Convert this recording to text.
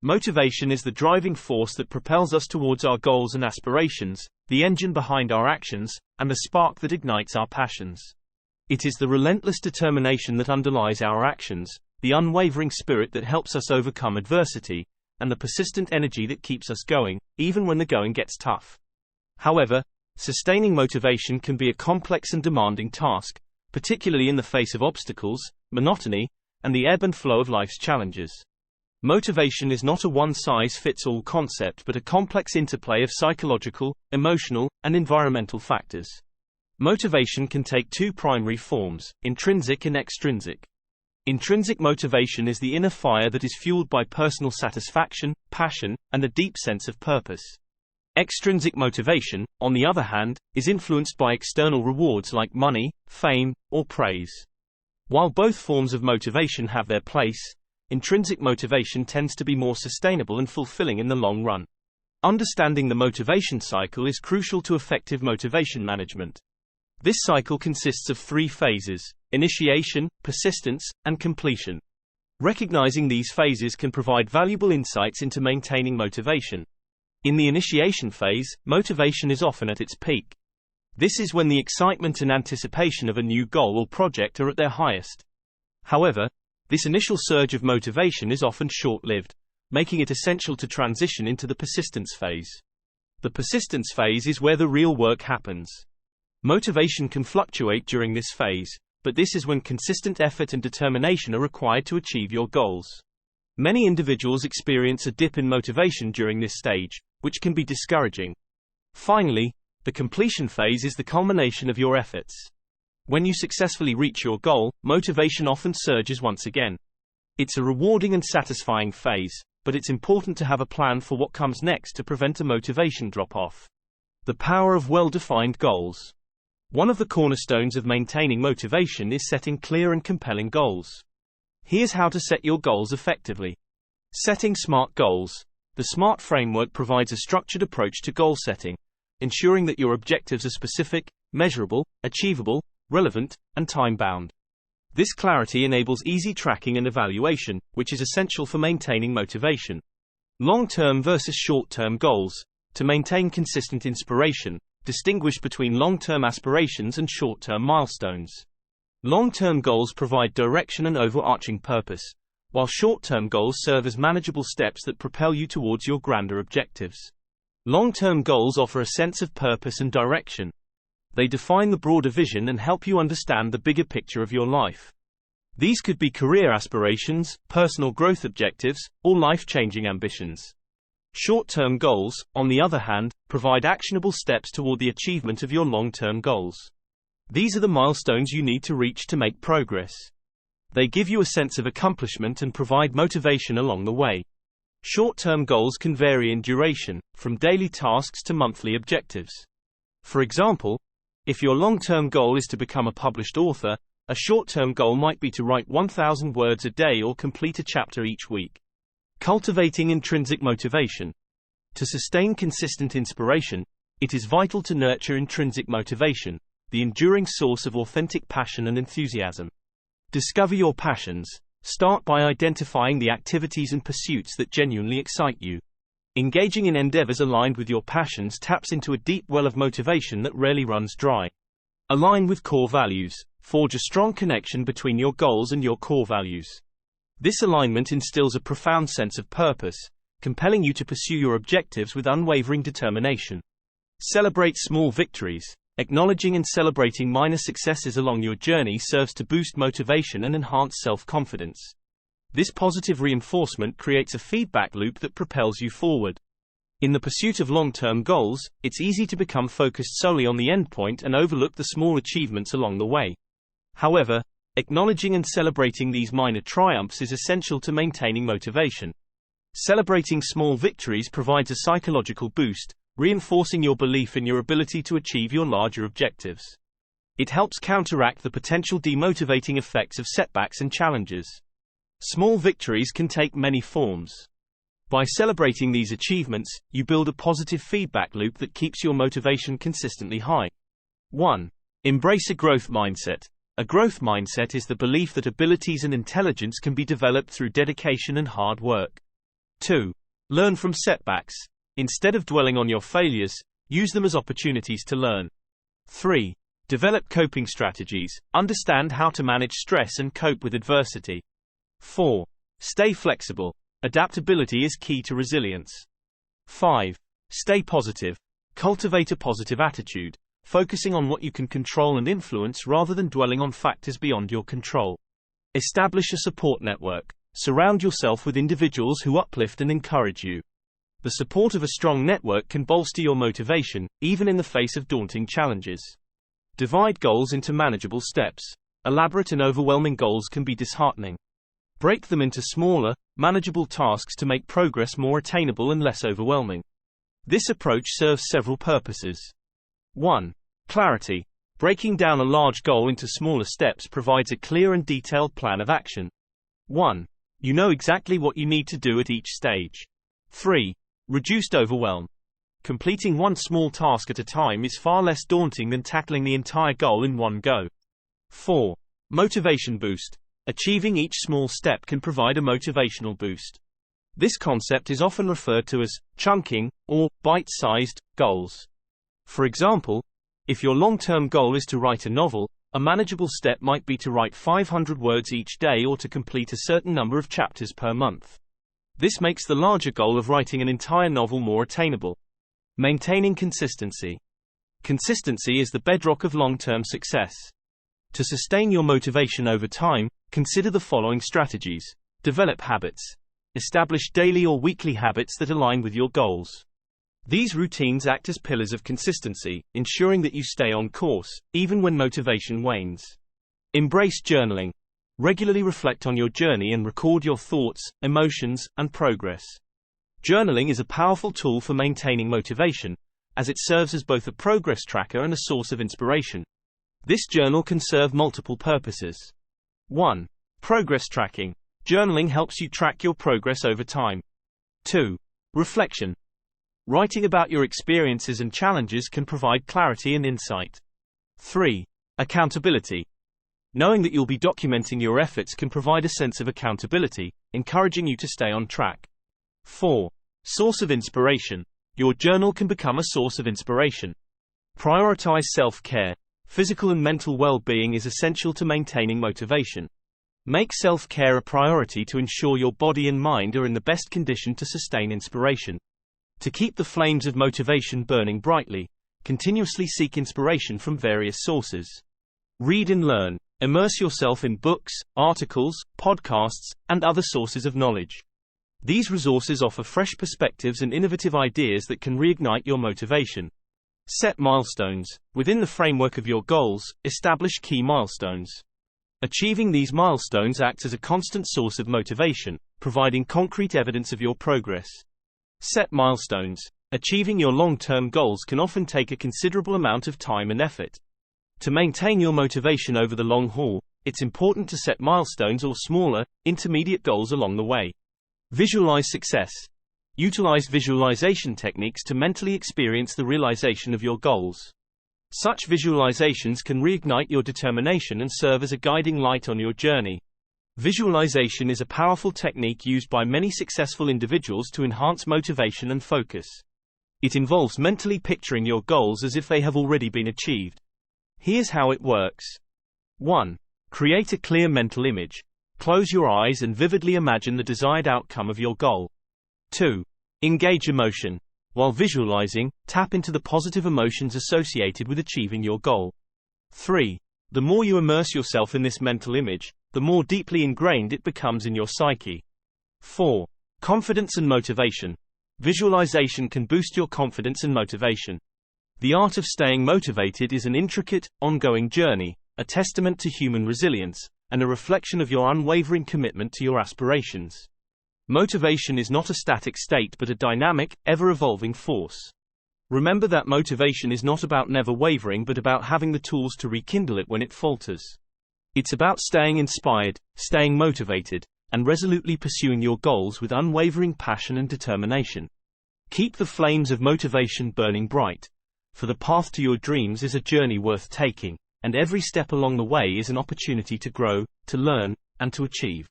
Motivation is the driving force that propels us towards our goals and aspirations, the engine behind our actions, and the spark that ignites our passions. It is the relentless determination that underlies our actions, the unwavering spirit that helps us overcome adversity, and the persistent energy that keeps us going, even when the going gets tough. However, sustaining motivation can be a complex and demanding task, particularly in the face of obstacles, monotony, and the ebb and flow of life's challenges. Motivation is not a one-size-fits-all concept but a complex interplay of psychological, emotional, and environmental factors. Motivation can take two primary forms, intrinsic and extrinsic. Intrinsic motivation is the inner fire that is fueled by personal satisfaction, passion, and a deep sense of purpose. Extrinsic motivation, on the other hand, is influenced by external rewards like money, fame, or praise. While both forms of motivation have their place, intrinsic motivation tends to be more sustainable and fulfilling in the long run. Understanding the motivation cycle is crucial to effective motivation management. This cycle consists of three phases: initiation, persistence, and completion. Recognizing these phases can provide valuable insights into maintaining motivation. In the initiation phase, motivation is often at its peak. This is when the excitement and anticipation of a new goal or project are at their highest. However, this initial surge of motivation is often short-lived, making it essential to transition into the persistence phase. The persistence phase is where the real work happens. Motivation can fluctuate during this phase, but this is when consistent effort and determination are required to achieve your goals. Many individuals experience a dip in motivation during this stage, which can be discouraging. Finally, the completion phase is the culmination of your efforts. When you successfully reach your goal, motivation often surges once again. It's a rewarding and satisfying phase, but it's important to have a plan for what comes next to prevent a motivation drop-off. The power of well-defined goals. One of the cornerstones of maintaining motivation is setting clear and compelling goals. Here's how to set your goals effectively. Setting SMART goals. The SMART framework provides a structured approach to goal setting, ensuring that your objectives are specific, measurable, achievable, relevant, and time-bound. This clarity enables easy tracking and evaluation, which is essential for maintaining motivation. Long-term versus short-term goals. To maintain consistent inspiration, distinguish between long-term aspirations and short-term milestones. Long-term goals provide direction and overarching purpose, while short-term goals serve as manageable steps that propel you towards your grander objectives. Long-term goals offer a sense of purpose and direction. They define the broader vision and help you understand the bigger picture of your life. These could be career aspirations, personal growth objectives, or life-changing ambitions. Short-term goals, on the other hand, provide actionable steps toward the achievement of your long-term goals. These are the milestones you need to reach to make progress. They give you a sense of accomplishment and provide motivation along the way. Short-term goals can vary in duration, from daily tasks to monthly objectives. For example, if your long-term goal is to become a published author, a short-term goal might be to write 1,000 words a day or complete a chapter each week. Cultivating intrinsic motivation. To sustain consistent inspiration, it is vital to nurture intrinsic motivation, the enduring source of authentic passion and enthusiasm. Discover your passions. Start by identifying the activities and pursuits that genuinely excite you. Engaging in endeavors aligned with your passions taps into a deep well of motivation that rarely runs dry. Align with core values. Forge a strong connection between your goals and your core values. This alignment instills a profound sense of purpose, compelling you to pursue your objectives with unwavering determination. Celebrate small victories. Acknowledging and celebrating minor successes along your journey serves to boost motivation and enhance self-confidence. This positive reinforcement creates a feedback loop that propels you forward. In the pursuit of long-term goals, it's easy to become focused solely on the endpoint and overlook the small achievements along the way. However, acknowledging and celebrating these minor triumphs is essential to maintaining motivation. Celebrating small victories provides a psychological boost, reinforcing your belief in your ability to achieve your larger objectives. It helps counteract the potential demotivating effects of setbacks and challenges. Small victories can take many forms. By celebrating these achievements, you build a positive feedback loop that keeps your motivation consistently high. 1. Embrace a growth mindset. A growth mindset is the belief that abilities and intelligence can be developed through dedication and hard work. 2. Learn from setbacks. Instead of dwelling on your failures, use them as opportunities to learn. 3. Develop coping strategies. Understand how to manage stress and cope with adversity. 4. Stay flexible. Adaptability is key to resilience. 5. Stay positive. Cultivate a positive attitude, focusing on what you can control and influence rather than dwelling on factors beyond your control. Establish a support network. Surround yourself with individuals who uplift and encourage you. The support of a strong network can bolster your motivation, even in the face of daunting challenges. Divide goals into manageable steps. Elaborate and overwhelming goals can be disheartening. Break them into smaller, manageable tasks to make progress more attainable and less overwhelming. This approach serves several purposes. 1. Clarity. Breaking down a large goal into smaller steps provides a clear and detailed plan of action. 1. You know exactly what you need to do at each stage. 3. Reduced overwhelm. Completing one small task at a time is far less daunting than tackling the entire goal in one go. 4. Motivation boost. Achieving each small step can provide a motivational boost. This concept is often referred to as chunking or bite-sized goals. For example, if your long-term goal is to write a novel, a manageable step might be to write 500 words each day or to complete a certain number of chapters per month. This makes the larger goal of writing an entire novel more attainable. Maintaining consistency. Consistency is the bedrock of long-term success. To sustain your motivation over time, consider the following strategies. Develop habits. Establish daily or weekly habits that align with your goals. These routines act as pillars of consistency, ensuring that you stay on course, even when motivation wanes. Embrace journaling. Regularly reflect on your journey and record your thoughts, emotions, and progress. Journaling is a powerful tool for maintaining motivation, as it serves as both a progress tracker and a source of inspiration. This journal can serve multiple purposes. 1. Progress tracking. Journaling helps you track your progress over time. 2. Reflection. Writing about your experiences and challenges can provide clarity and insight. 3. Accountability. Knowing that you'll be documenting your efforts can provide a sense of accountability, encouraging you to stay on track. 4. Source of inspiration. Your journal can become a source of inspiration. Prioritize self-care. Physical and mental well-being is essential to maintaining motivation. Make self-care a priority to ensure your body and mind are in the best condition to sustain inspiration. To keep the flames of motivation burning brightly, continuously seek inspiration from various sources. Read and learn. Immerse yourself in books, articles, podcasts, and other sources of knowledge. These resources offer fresh perspectives and innovative ideas that can reignite your motivation. Set milestones. Within the framework of your goals, establish key milestones. Achieving these milestones acts as a constant source of motivation, providing concrete evidence of your progress. Set milestones. Achieving your long-term goals can often take a considerable amount of time and effort. To maintain your motivation over the long haul, it's important to set milestones or smaller, intermediate goals along the way. Visualize success. Utilize visualization techniques to mentally experience the realization of your goals. Such visualizations can reignite your determination and serve as a guiding light on your journey. Visualization is a powerful technique used by many successful individuals to enhance motivation and focus. It involves mentally picturing your goals as if they have already been achieved. Here's how it works. 1. Create a clear mental image. Close your eyes and vividly imagine the desired outcome of your goal. 2. Engage emotion. While visualizing, tap into the positive emotions associated with achieving your goal. 3. The more you immerse yourself in this mental image, the more deeply ingrained it becomes in your psyche. 4. Confidence and motivation. Visualization can boost your confidence and motivation. The art of staying motivated is an intricate, ongoing journey, a testament to human resilience, and a reflection of your unwavering commitment to your aspirations. Motivation is not a static state but a dynamic, ever-evolving force. Remember that motivation is not about never wavering but about having the tools to rekindle it when it falters. It's about staying inspired, staying motivated, and resolutely pursuing your goals with unwavering passion and determination. Keep the flames of motivation burning bright, for the path to your dreams is a journey worth taking, and every step along the way is an opportunity to grow, to learn, and to achieve.